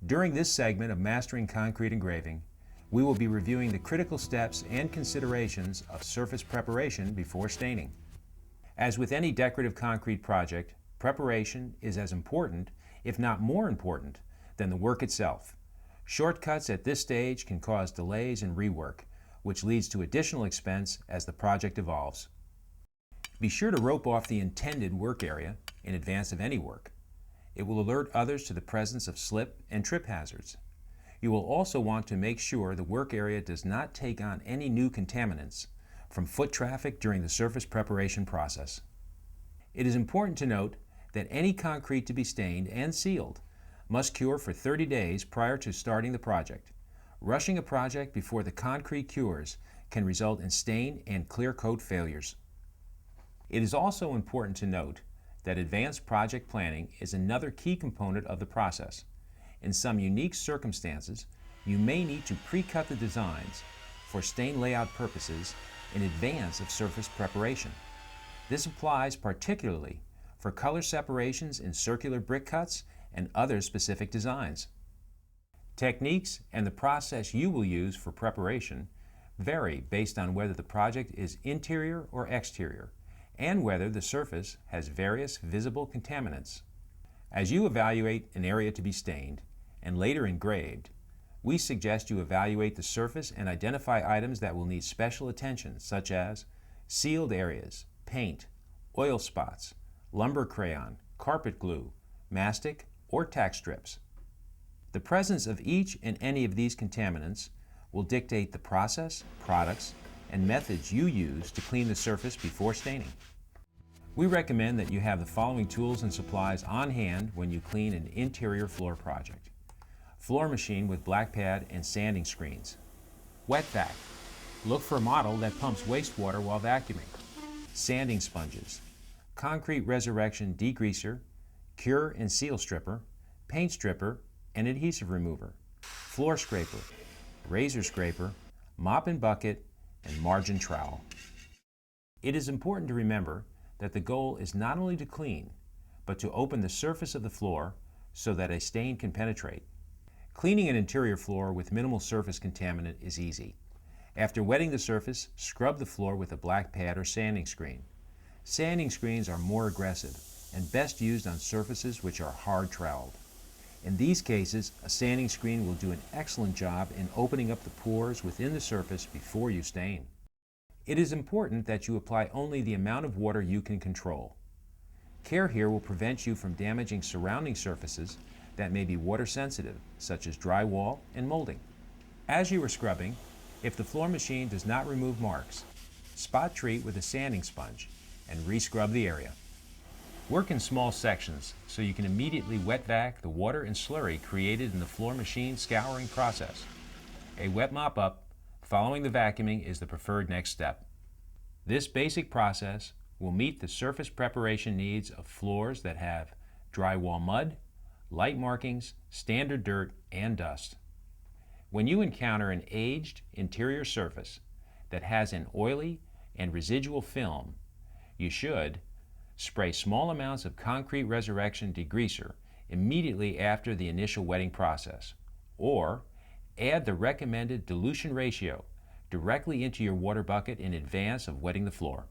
During this segment of Mastering Concrete Engraving, we will be reviewing the critical steps and considerations of surface preparation before staining. As with any decorative concrete project, preparation is as important, if not more important, than the work itself. Shortcuts at this stage can cause delays and rework, which leads to additional expense as the project evolves. Be sure to rope off the intended work area in advance of any work. It will alert others to the presence of slip and trip hazards. You will also want to make sure the work area does not take on any new contaminants from foot traffic during the surface preparation process. It is important to note that any concrete to be stained and sealed must cure for 30 days prior to starting the project. Rushing a project before the concrete cures can result in stain and clear coat failures. It is also important to note that advanced project planning is another key component of the process. In some unique circumstances, you may need to pre-cut the designs for stain layout purposes in advance of surface preparation. This applies particularly for color separations in circular brick cuts and other specific designs. Techniques and the process you will use for preparation vary based on whether the project is interior or exterior, and whether the surface has various visible contaminants. As you evaluate an area to be stained and later engraved, we suggest you evaluate the surface and identify items that will need special attention, such as sealed areas, paint, oil spots, lumber crayon, carpet glue, mastic, or tack strips. The presence of each and any of these contaminants will dictate the process, products, and methods you use to clean the surface before staining. We recommend that you have the following tools and supplies on hand when you clean an interior floor project. Floor machine with black pad and sanding screens. Wet vac. Look for a model that pumps wastewater while vacuuming. Sanding sponges. Concrete resurrection degreaser, cure and seal stripper, paint stripper, and adhesive remover. Floor scraper, razor scraper, mop and bucket, and margin trowel. It is important to remember that the goal is not only to clean, but to open the surface of the floor so that a stain can penetrate. Cleaning an interior floor with minimal surface contaminant is easy. After wetting the surface, scrub the floor with a black pad or sanding screen. Sanding screens are more aggressive and best used on surfaces which are hard troweled. In these cases, a sanding screen will do an excellent job in opening up the pores within the surface before you stain. It is important that you apply only the amount of water you can control. Care here will prevent you from damaging surrounding surfaces that may be water sensitive, such as drywall and molding. As you are scrubbing, if the floor machine does not remove marks, spot treat with a sanding sponge and re-scrub the area. Work in small sections so you can immediately wet vac the water and slurry created in the floor machine scouring process. A wet mop up following the vacuuming is the preferred next step. This basic process will meet the surface preparation needs of floors that have drywall mud, light markings, standard dirt, and dust. When you encounter an aged interior surface that has an oily and residual film, you should spray small amounts of concrete resurrection degreaser immediately after the initial wetting process, or add the recommended dilution ratio directly into your water bucket in advance of wetting the floor.